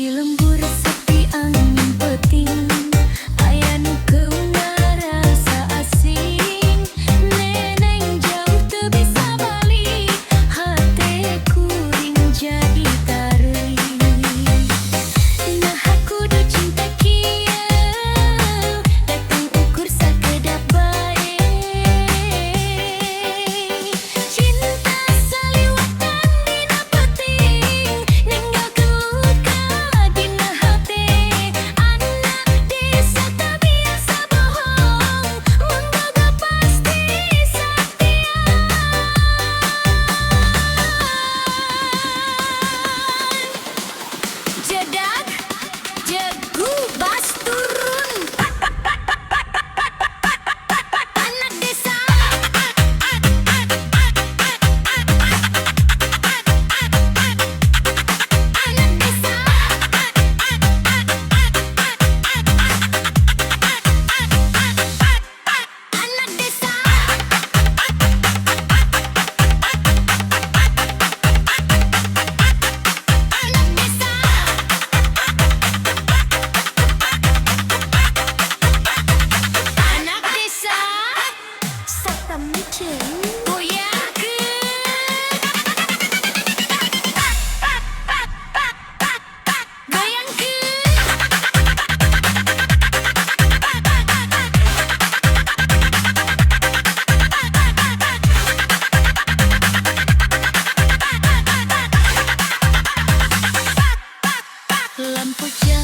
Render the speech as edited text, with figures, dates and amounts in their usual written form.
Di lembur sepi angin peting, aya nu keunggah rasa asing. Neneng jauh teu bisa balik, hate kuring jadi taring. Nah kudu cinta kieu, datang ukur sakedap bae. Cinta saliwatan dina peting, ninggalkeun luka dina hate. Anak desa tak biasa bohong, menggaga pasti satia. Jedag, jedug, bas turun. Anak desa. Anak desa. Anak desa. Anak desa. Anak desa. Sarta micin. Goyangkeun. Goyangkeun. Lampu jauh